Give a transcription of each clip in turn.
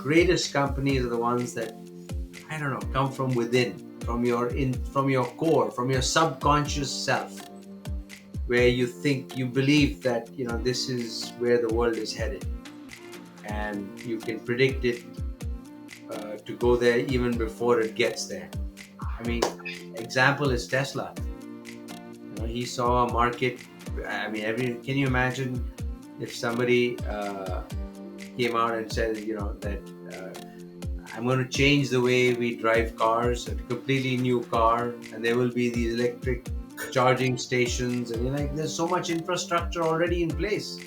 greatest companies are the ones that, I don't know, come from within, from your core, from your subconscious self, where you believe that this is where the world is headed, and you can predict it to go there even before it gets there. I mean, example is Tesla. He saw a market. I mean, can you imagine if somebody came out and said, that I'm going to change the way we drive cars, a completely new car, and there will be these electric charging stations, and you're like, there's so much infrastructure already in place.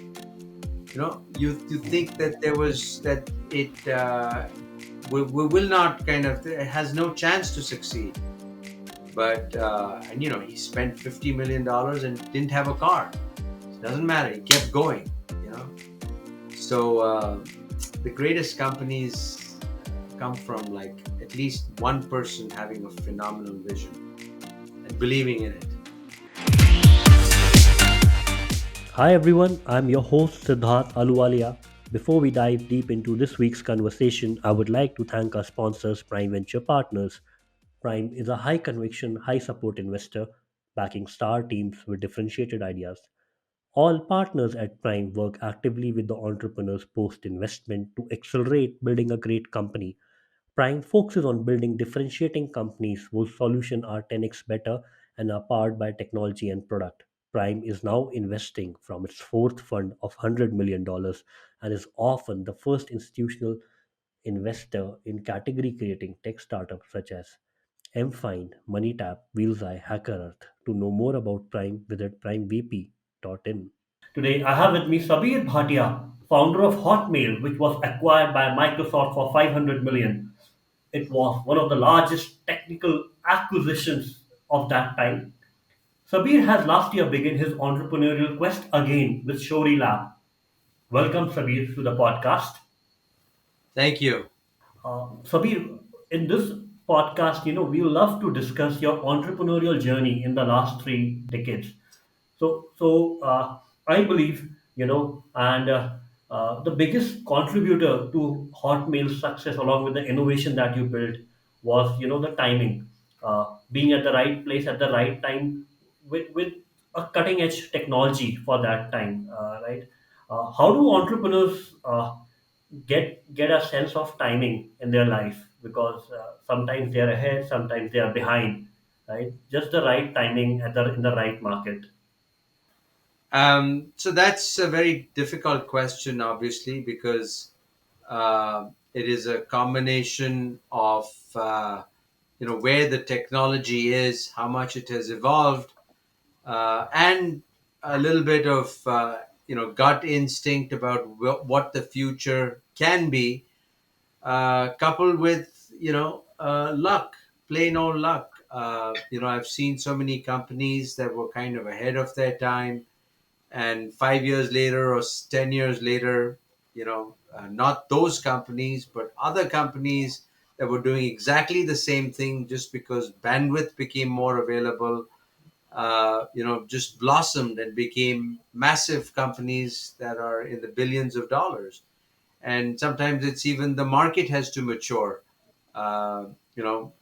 You think that there was that it we will not it has no chance to succeed, but and he spent $50 million and didn't have a car. It doesn't matter. He kept going. You know, so the greatest companies come from like at least one person having a phenomenal vision and believing in it. Hi everyone, I'm your host Siddharth Aluwalia. Before we dive deep into this week's conversation, I would like to thank our sponsors, Prime Venture Partners. Prime is a high conviction, high support investor backing star teams with differentiated ideas. All partners at Prime work actively with the entrepreneurs post investment to accelerate building a great company. Prime focuses on building differentiating companies whose solutions are 10x better and are powered by technology and product. Prime is now investing from its fourth fund of $100 million and is often the first institutional investor in category creating tech startups such as MFind, MoneyTap, Wheelseye, HackerEarth. To know more about Prime, visit primevp.in. Today, I have with me Sabeer Bhatia, founder of Hotmail, which was acquired by Microsoft for 500 million. It was one of the largest technical acquisitions of that time. Sabeer has last year begun his entrepreneurial quest again with Showreel. Welcome, Sabeer, to the podcast. Thank you. Sabir, in this podcast, we love to discuss your entrepreneurial journey in the last 3 decades. So I believe, and the biggest contributor to Hotmail's success, along with the innovation that you built, was, the timing, being at the right place at the right time with a cutting edge technology for that time, right? How do entrepreneurs get a sense of timing in their life, because sometimes they are ahead, sometimes they are behind, right? Just the right timing at the in the right market. So that's a very difficult question, obviously, because it is a combination of where the technology is, how much it has evolved, and a little bit of gut instinct about what the future can be, coupled with luck, plain old luck. I've seen so many companies that were kind of ahead of their time, and 5 years later or 10 years later, not those companies but other companies that were doing exactly the same thing, just because bandwidth became more available, just blossomed and became massive companies that are in the billions of dollars. And sometimes it's even the market has to mature. uh, you know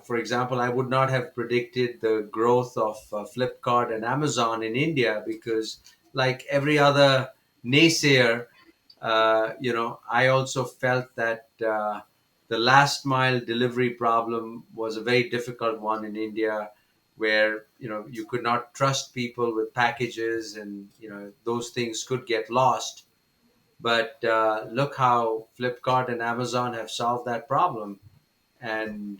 for example, I would not have predicted the growth of Flipkart and Amazon in India, because like every other naysayer, I also felt that the last mile delivery problem was a very difficult one in India, where you could not trust people with packages, and those things could get lost. But look how Flipkart and Amazon have solved that problem, and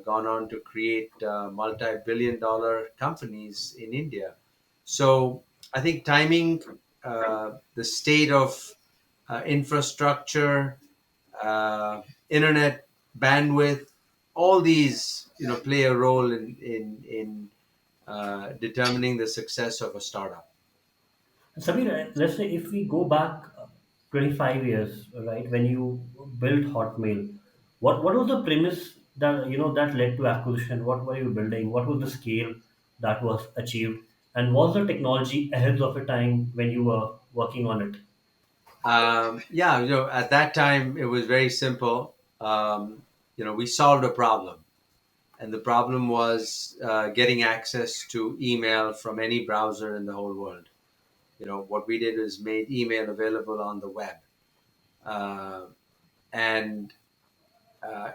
gone on to create multi-billion-dollar companies in India. So I think timing, the state of infrastructure, internet bandwidth, all these play a role in determining the success of a startup. Samir, let's say if we go back 25 years, right, when you built Hotmail, what was the premise that that led to acquisition? What were you building? What was the scale that was achieved? And was the technology ahead of a time when you were working on it? Yeah, at that time it was very simple. We solved a problem, and the problem was getting access to email from any browser in the whole world. What we did is made email available on the web, uh, and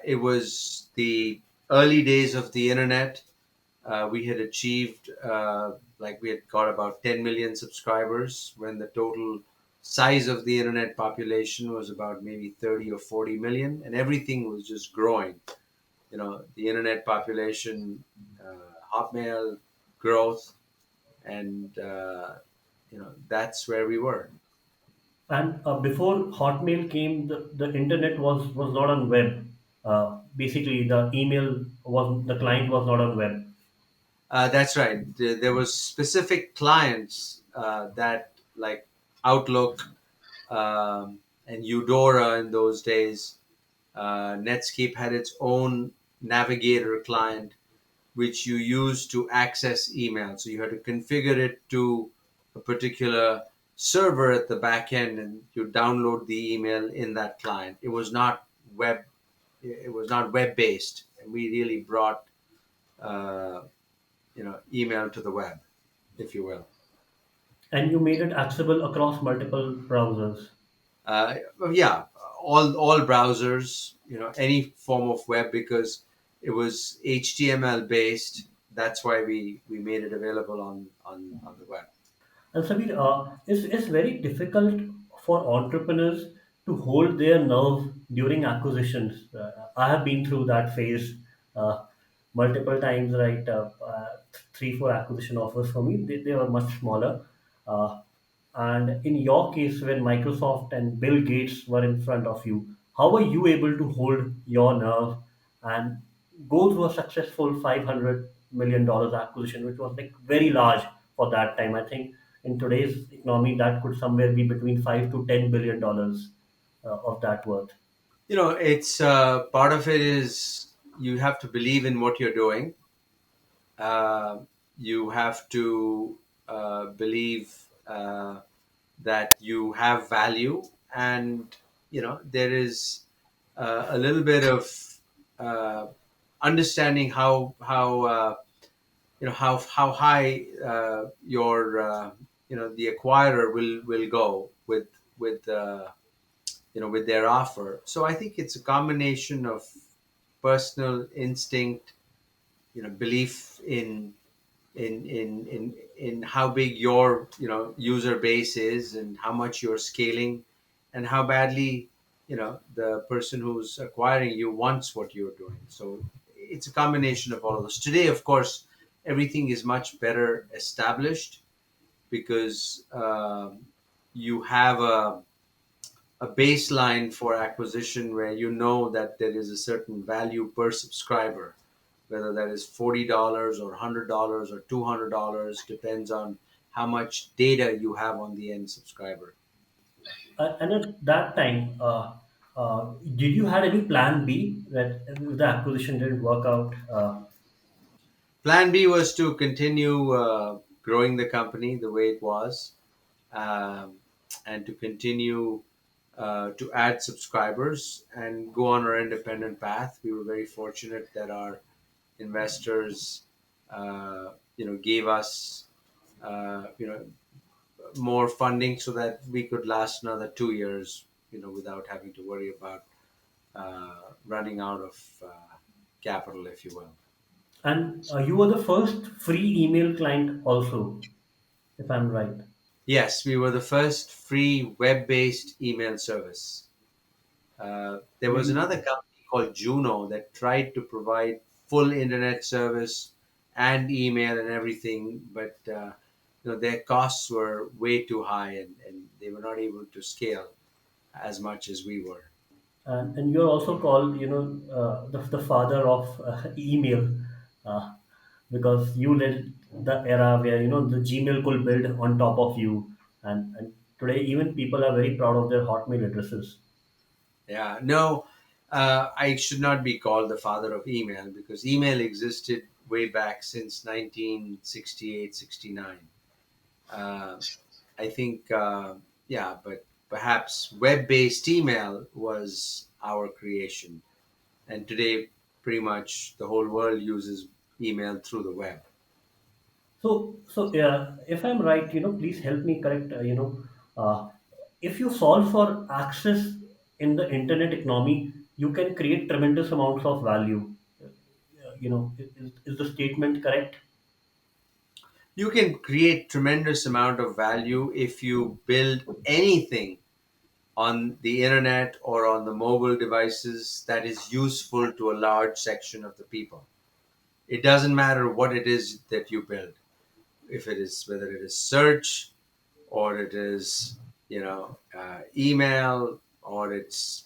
it was the early days of the internet. We had achieved, like, we had got about 10 million subscribers when the total size of the internet population was about maybe 30 or 40 million, and everything was just growing. The internet population, Hotmail growth, and that's where we were. And before Hotmail came, the internet was not on web. Basically, the email was the client was not on web. That's right. There was specific clients that, like, Outlook, and Eudora in those days. Netscape had its own Navigator client, which you used to access email. So you had to configure it to a particular server at the back end, and you download the email in that client. It was not web. It was not web based, and we really brought uh, email to the web, if you will. And you made it accessible across multiple browsers. Yeah, all browsers, any form of web, because it was HTML based. That's why we made it available on the web. And Sabir, it's very difficult for entrepreneurs to hold their nerve during acquisitions. I have been through that phase uh, multiple times, right? Three, four acquisition offers for me. They were much smaller. Uh, and in your case, when Microsoft and Bill Gates were in front of you, how were you able to hold your nerve and go through a successful $500 million acquisition, which was like very large for that time? I think in today's economy, that could somewhere be between $5 to $10 billion of that worth. It's part of it is you have to believe in what you're doing. Uh, you have to believe that you have value, and there is a little bit of uh, understanding how high your the acquirer will go with their offer. So I think it's a combination of personal instinct, belief in how big your user base is, and how much you're scaling, and how badly the person who's acquiring you wants what you're doing. So it's a combination of all of those. Today, of course, everything is much better established, because you have a baseline for acquisition where you know that there is a certain value per subscriber, whether that is $40 or $100 or $200, depends on how much data you have on the end subscriber. And at that time, did you had any plan B that if the acquisition didn't work out? Plan B was to continue growing the company the way it was, um, and to continue to add subscribers and go on our independent path. We were very fortunate that our investors, gave us, more funding so that we could last another 2 years, without having to worry about running out of capital, if you will. And you were the first free email client also, if I'm right. Yes, we were the first free web-based email service. There was Very another company called Juno that tried to provide full internet service and email and everything, but their costs were way too high, and they were not able to scale as much as we were. and you're also called the father of email uh, because you led the era where the Gmail could build on top of you, and today even people are very proud of their Hotmail addresses. Yeah, no, I should not be called the father of email, because email existed way back since 1968, 69. Uh, I think, yeah, but perhaps web-based email was our creation, and today pretty much the whole world uses email through the web. So, if I'm right, please help me correct. Uh, if you solve for access in the internet economy, you can create tremendous amounts of value. Is the statement correct? You can create tremendous amount of value if you build anything on the internet or on the mobile devices that is useful to a large section of the people. It doesn't matter what it is that you build, if it is whether it is search, or it is email, or it's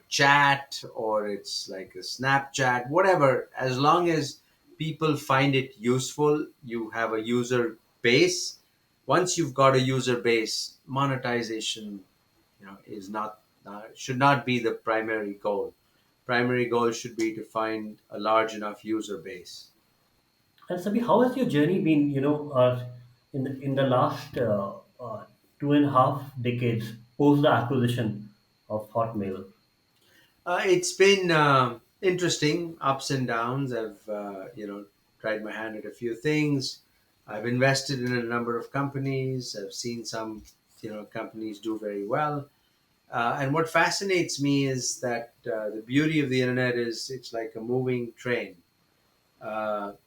chat, or it's like a Snapchat, whatever. As long as people find it useful, you have a user base. Once you've got a user base, monetization is not should not be the primary goal. Primary goal should be to find a large enough user base. And Sabi, how has your journey been? In the last 2.5 decades post the acquisition of Hotmail. It's been interesting, ups and downs. I've tried my hand at a few things. I've invested in a number of companies. I've seen some companies do very well. And what fascinates me is that the beauty of the internet is it's like a moving train.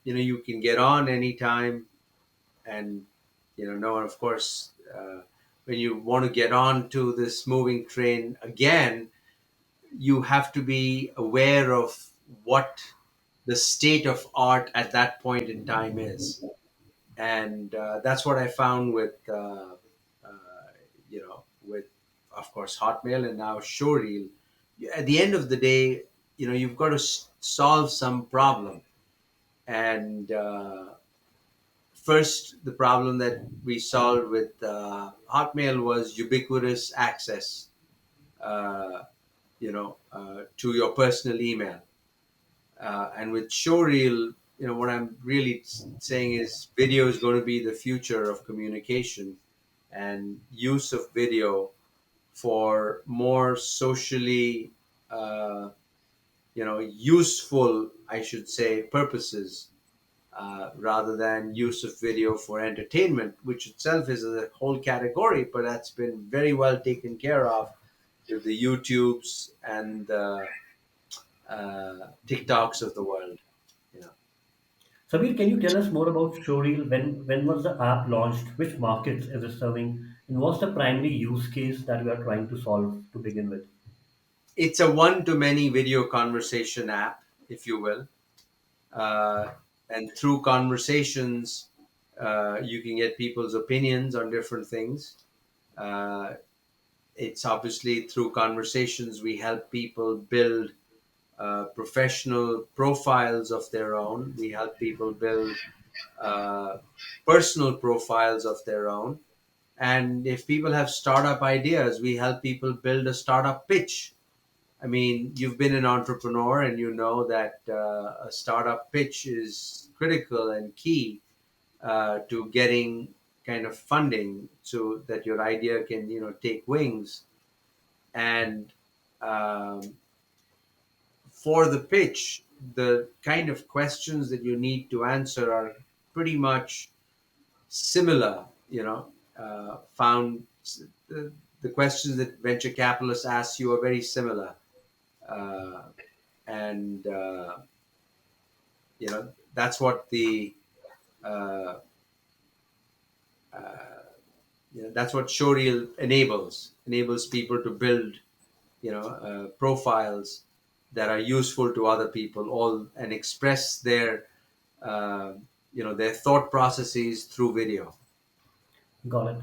You can get on anytime, and no one, of course, when you want to get on to this moving train again, you have to be aware of what the state of art at that point in time is. And that's what I found with with, of course, Hotmail and now Showreel. At the end of the day, you've got to solve some problem. And first, the problem that we solved with Hotmail was ubiquitous access, to your personal email. And with Showreel, what I'm really saying is video is going to be the future of communication, and use of video for more socially, useful, I should say, purposes, rather than use of video for entertainment, which itself is a whole category, but that's been very well taken care of with the YouTubes and the TikToks of the world. You know. Sabir, can you tell us more about Showreel? When was the app launched? Which markets is it serving? And what's the primary use case that we are trying to solve to begin with? It's a one-to-many video conversation app, if you will, uh, and through conversations, you can get people's opinions on different things. Uh, it's obviously through conversations we help people build professional profiles of their own. We help people build uh, personal profiles of their own. And if people have startup ideas, we help people build a startup pitch. I mean, you've been an entrepreneur and you know that a startup pitch is critical and key to getting kind of funding so that your idea can, take wings. And um, for the pitch, the kind of questions that you need to answer are pretty much similar. Found the questions that venture capitalists ask you are very similar. Uh, and that's what the uh, that's what Showreel enables people to build profiles that are useful to other people, all, and express uh, their thought processes through video. Got it.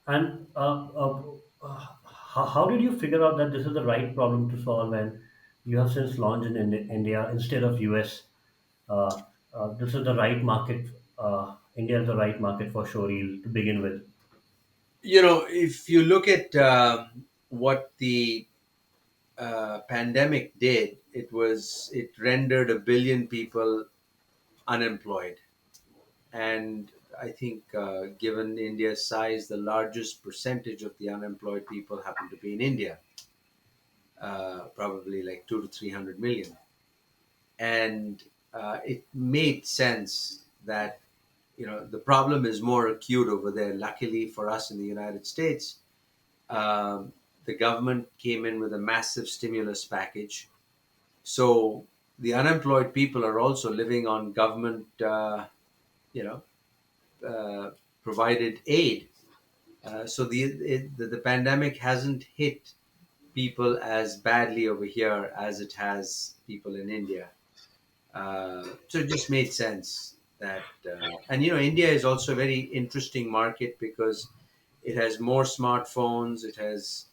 And how did you figure out that this is the right problem to solve and you have since launched in India instead of US? Uh, this is the right market. India is the right market for Showreel to begin with. If you look at what the pandemic did, it rendered 1 billion people unemployed, and I think, given India's size, the largest percentage of the unemployed people happen to be in India, probably like 2 to 300 million. And it made sense that the problem is more acute over there. Luckily for us in the United States, um, the government came in with a massive stimulus package. So the unemployed people are also living on government, you know, uh, provided aid. So the pandemic hasn't hit people as badly over here as it has people in India. So it just made sense that, and India is also a very interesting market because it has more smartphones. It has,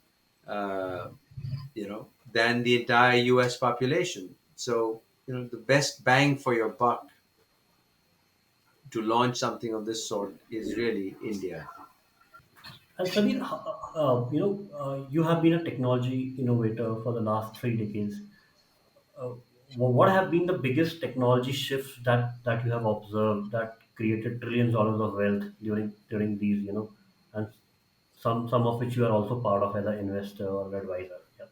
than the entire U.S. population. So the best bang for your buck to launch something of this sort is really India. And Sabir, you have been a technology innovator for the last 3 decades. Uh, what have been the biggest technology shifts that you have observed that created trillions of dollars of wealth during these, and some of which you are also part of as an investor or advisor? Yeah.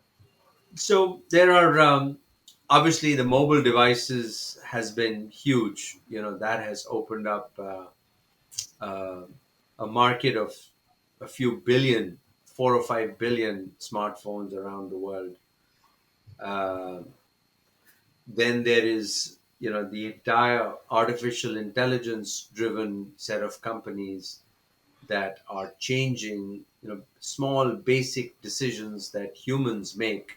So there are, obviously, the mobile devices has been huge. That has opened up uh, a market of a few billion, 4 or 5 billion smartphones around the world. Uh, then there is, the entire artificial intelligence driven set of companies that are changing, small basic decisions that humans make.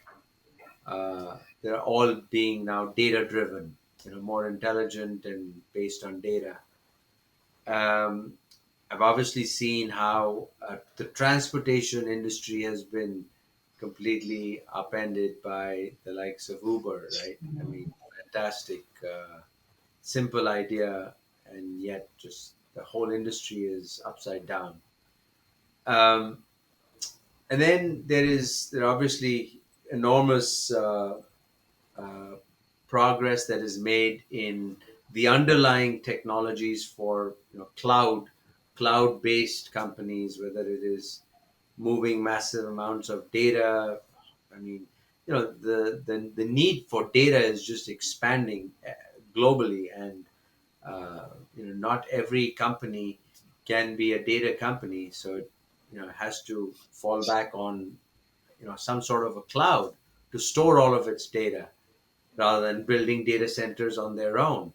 They're all being now data driven, more intelligent and based on data. Um, I've obviously seen how the transportation industry has been completely upended by the likes of Uber, right? I mean, fantastic, simple idea, and yet just the whole industry is upside down. Um, and then there are obviously enormous uh, progress that is made in the underlying technologies for cloud based companies, whether it is moving massive amounts of data. I mean, the need for data is just expanding globally, and not every company can be a data company, so it has to fall back on some sort of a cloud to store all of its data rather than building data centers on their own.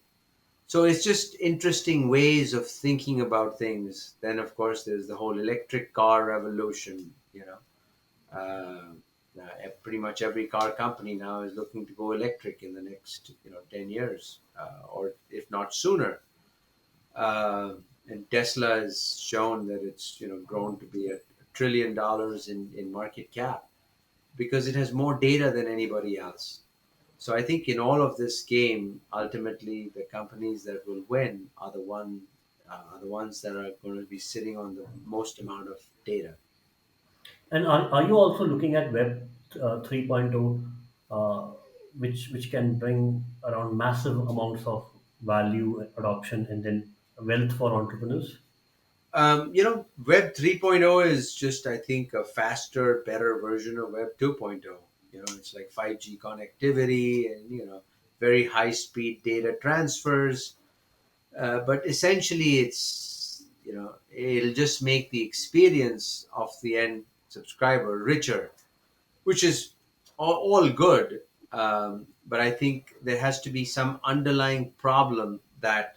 So it's just interesting ways of thinking about things. Then, of course, there's the whole electric car revolution. Pretty much every car company now is looking to go electric in the next 10 years, or if not sooner. And Tesla has shown that it's grown to be $1 trillion in market cap because it has more data than anybody else. So I think in all of this game, ultimately, the companies that will win are the ones that are going to be sitting on the most amount of data. And are you also looking at Web 3.0, uh, which can bring around massive amounts of value, adoption, and then wealth for entrepreneurs? Web 3.0 is just, I think, a faster, better version of Web 2.0. It's like 5G connectivity and very high speed data transfers. But essentially, it'll just make the experience of the end subscriber richer, which is all good. But I think there has to be some underlying problem that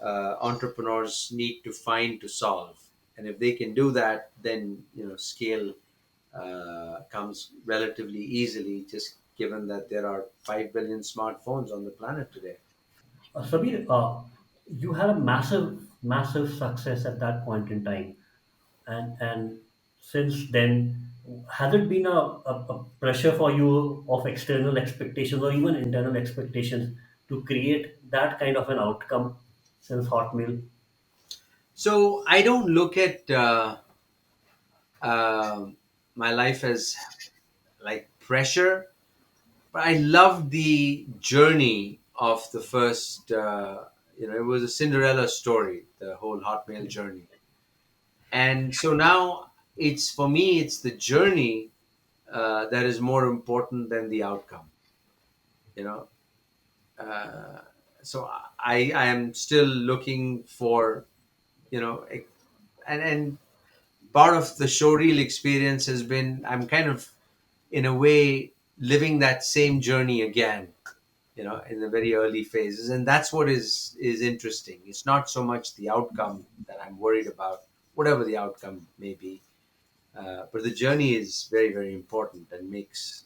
entrepreneurs need to find to solve. And if they can do that, then scale comes relatively easily, just given that there are 5 billion smartphones on the planet today. Sabir, you had a massive success at that point in time, and since then, has it been a pressure for you of external expectations or even internal expectations to create that kind of an outcome since Hotmail? So I don't look at my life as like pressure, but I love the journey of the first, It was a Cinderella story, the whole Hotmail journey. And so now it's for me, it's the journey that is more important than the outcome. You know, uh, so I am still looking for and part of the showreel experience has been I'm kind of in a way living that same journey again, in the very early phases, and that's what is interesting. It's not so much the outcome that I'm worried about, whatever the outcome may be, but the journey is very, very important and makes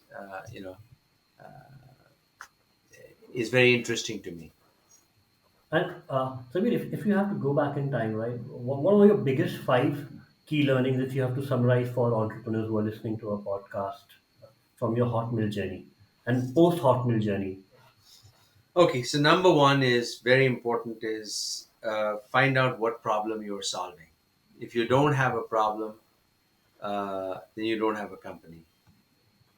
is very interesting to me. And Samir, if you have to go back in time, right, what were your biggest five key learnings if you have to summarize for entrepreneurs who are listening to a podcast from your Hotmail journey and post Hotmail journey? Okay, so number one is very important is find out what problem you're solving. If you don't have a problem, then you don't have a company.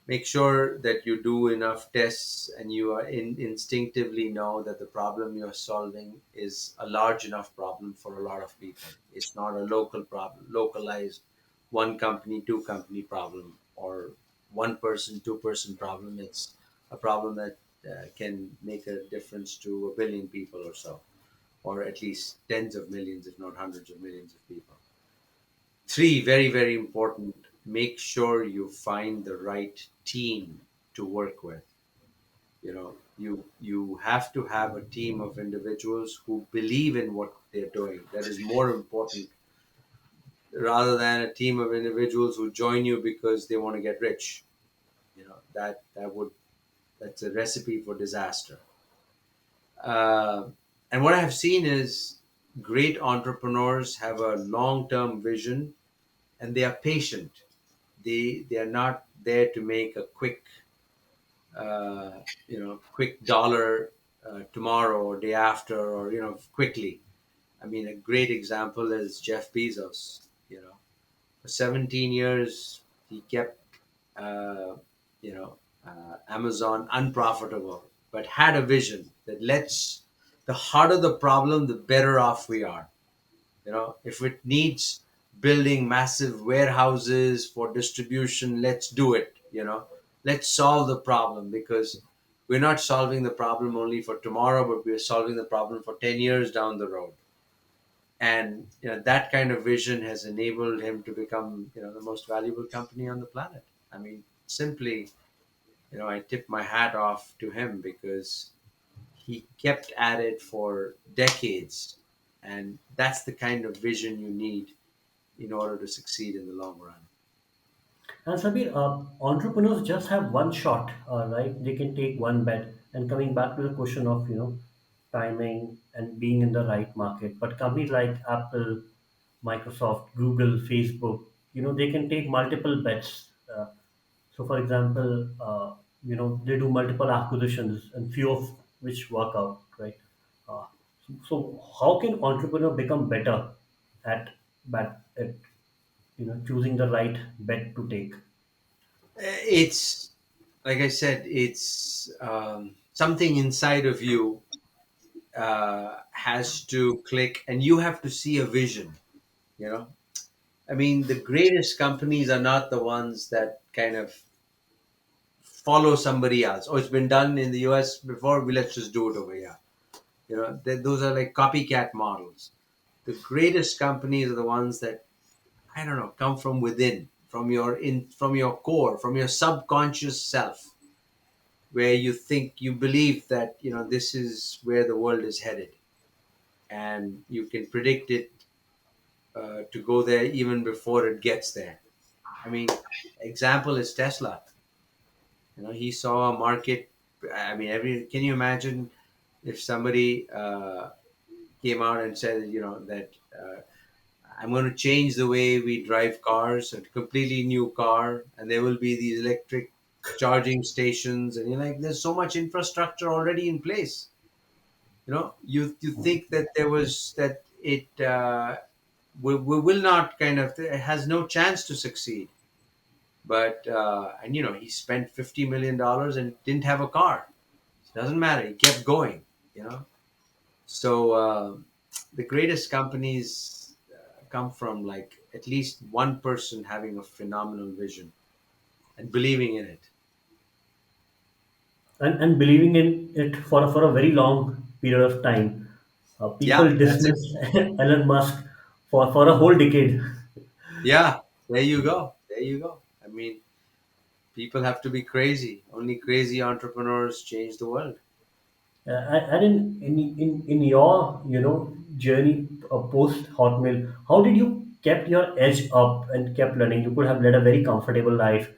Make sure that you do enough tests and you instinctively know that the problem you're solving is a large enough problem for a lot of people. It's not a local problem, localized one company, two company problem, or one person, two-person problem. It's a problem that can make a difference to a billion people or so, or at least tens of millions, if not hundreds of millions of people. Three, very, very important, make sure you find the right team to work with. You have to have a team of individuals who believe in what they're doing. That is more important rather than a team of individuals who join you because they want to get rich. That's a recipe for disaster. uh, and what I have seen is great entrepreneurs have a long-term vision and they are patient. They are not there to make a quick dollar tomorrow or day after, or quickly. I mean, a great example is Jeff Bezos. For 17 years he kept uh, Amazon unprofitable, but had a vision that the harder the problem, the better off we are. If it needs building massive warehouses for distribution, let's do it. Let's solve the problem, because we're not solving the problem only for tomorrow, but we're solving the problem for 10 years down the road. And that kind of vision has enabled him to become the most valuable company on the planet. I mean, simply, I tip my hat off to him because he kept at it for decades, and that's the kind of vision you need in order to succeed in the long run. And Sabir, entrepreneurs just have one shot, right? They can take one bet. And coming back to the question of timing and being in the right market, but companies like Apple, Microsoft, Google, Facebook, they can take multiple bets. So, for example, they do multiple acquisitions and few of which work out, right? Uh, so, how can entrepreneur become better at choosing the right bet to take? It's like I said, it's something inside of you has to click, and you have to see a vision. You know, I mean, the greatest companies are not the ones that kind of follow somebody else. Oh, it's been done in the US before. Let's just do it over here. Those are like copycat models. The greatest companies are the ones that, I don't know, come from within, from your core, from your subconscious self, where you believe that this is where the world is headed, and you can predict it to go there even before it gets there. I mean, example is Tesla. He saw a market. I mean, can you imagine if somebody came out and said, that I'm going to change the way we drive cars, a completely new car, and there will be these electric charging stations, and you're like, there's so much infrastructure already in place. You think that there was that it we will not kind of, it has no chance to succeed, but and he spent $50 million and didn't have a car. It doesn't matter. He kept going. You know, So the greatest companies come from like at least one person having a phenomenal vision and believing in it. And believing in it for a very long period of time. Yeah, People that's it. dismiss Elon Musk for a whole decade. Yeah, there you go. There you go. I mean, people have to be crazy. Only crazy entrepreneurs change the world. And in your journey post Hotmail, how did you kept your edge up and kept learning? You could have led a very comfortable life,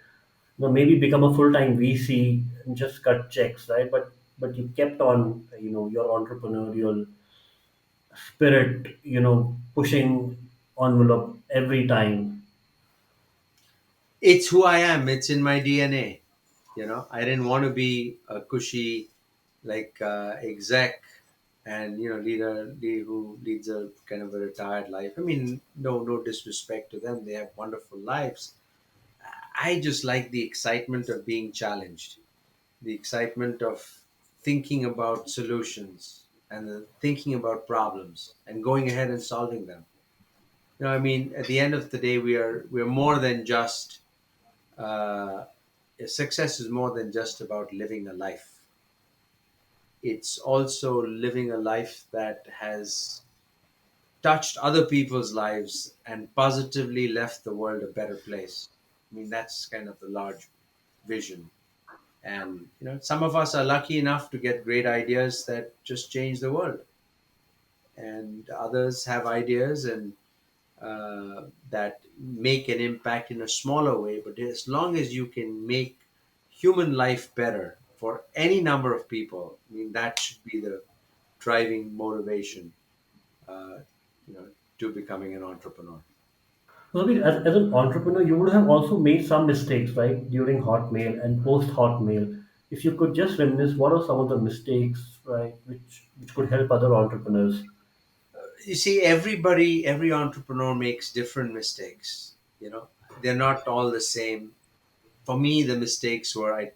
maybe become a full time VC and just cut checks, right? But you kept on, your entrepreneurial spirit, pushing envelope every time. It's who I am. It's in my DNA. I didn't want to be a cushy, like exec, and who leads a kind of a retired life. I mean, no disrespect to them. They have wonderful lives. I just like the excitement of being challenged, the excitement of thinking about solutions and thinking about problems and going ahead and solving them. I mean, at the end of the day, we're more than just uh, success is more than just about living a life. It's also living a life that has touched other people's lives and positively left the world a better place. I mean, that's kind of the large vision. And some of us are lucky enough to get great ideas that just change the world, and others have ideas and that make an impact in a smaller way. But as long as you can make human life better for any number of people, I mean, that should be the driving motivation, uh, you know, to becoming an entrepreneur. So, Sabir, as an entrepreneur, you would have also made some mistakes, right, during Hotmail and post Hotmail. If you could just reminisce, what are some of the mistakes, right, which could help other entrepreneurs? You see, every entrepreneur makes different mistakes. They're not all the same. For me, the mistakes were I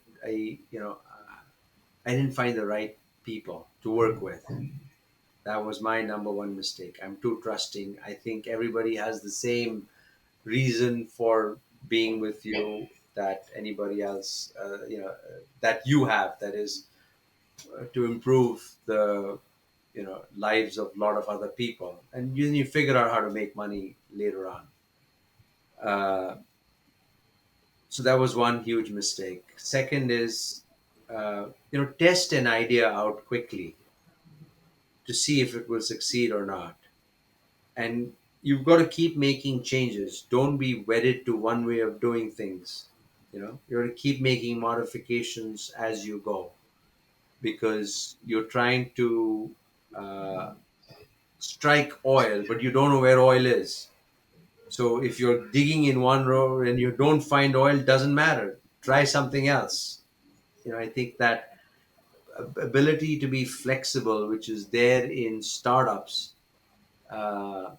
didn't find the right people to work with. That was my number one mistake. I'm too trusting. I think everybody has the same reason for being with you that anybody else, that you have. That is to improve the lives of a lot of other people, and you figure out how to make money later on. Uh, so that was one huge mistake. Second is, test an idea out quickly to see if it will succeed or not. And you've got to keep making changes. Don't be wedded to one way of doing things. You got to keep making modifications as you go, because you're trying to uh, strike oil, but you don't know where oil is. So if you're digging in one row and you don't find oil, doesn't matter. Try something else. I think that ability to be flexible, which is there in startups, uh,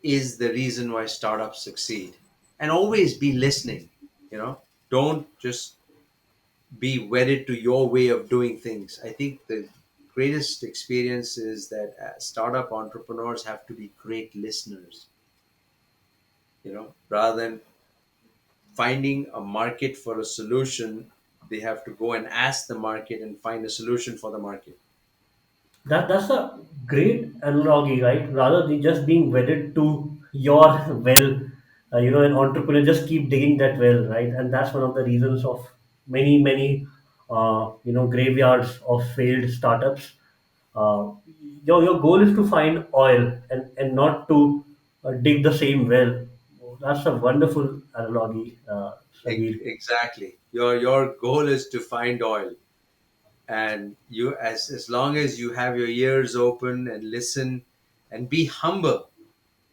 is the reason why startups succeed. And always be listening. Don't just be wedded to your way of doing things. I think the greatest experience is that startup entrepreneurs have to be great listeners. Rather than finding a market for a solution, they have to go and ask the market and find a solution for the market. That's a great analogy, right? Rather than just being wedded to your well, an entrepreneur just keep digging that well, right? And that's one of the reasons of many graveyards of failed startups. Uh, your goal is to find oil and not to dig the same well. That's a wonderful analogy, Sabir. Exactly. Your goal is to find oil, and you, as long as you have your ears open and listen and be humble.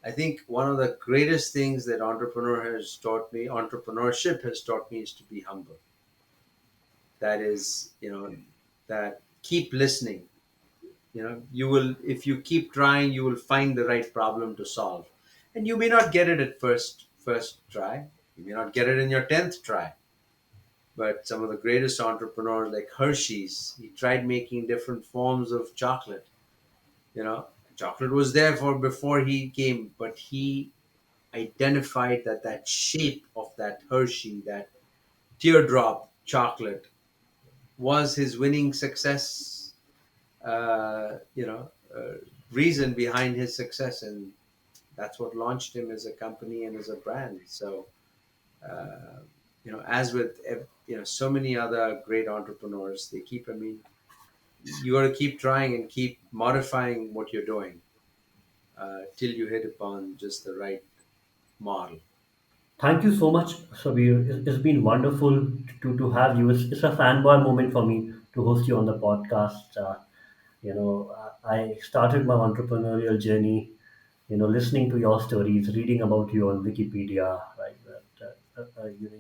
I think one of the greatest things that entrepreneurship has taught me, is to be humble. That is, that keep listening. You will, if you keep trying, you will find the right problem to solve. And you may not get it at first try. You may not get it in your 10th try. But some of the greatest entrepreneurs, like Hershey's, he tried making different forms of chocolate. You know, chocolate was there for before he came, but he identified that that shape of that Hershey, that teardrop chocolate, was his winning success. You know, reason behind his success, and that's what launched him as a company and as a brand. So, uh, you know, as with so many other great entrepreneurs, they keep. I mean, you got to keep trying and keep modifying what you're doing till you hit upon just the right model. Thank you so much, Sabir. It's been wonderful to have you. It's a fanboy moment for me to host you on the podcast. I started my entrepreneurial journey, listening to your stories, reading about you on Wikipedia, right?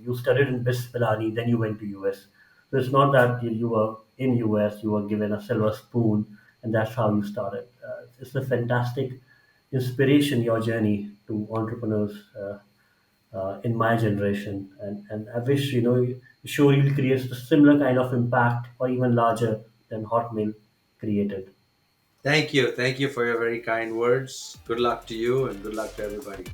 You studied in BIS Pilani, then you went to US. So it's not that you were in US, you were given a silver spoon, and that's how you started. It's a fantastic inspiration, your journey to entrepreneurs. In my generation, and I wish Showreel creates a similar kind of impact or even larger than Hotmail created. Thank you. Thank you for your very kind words. Good luck to you and good luck to everybody.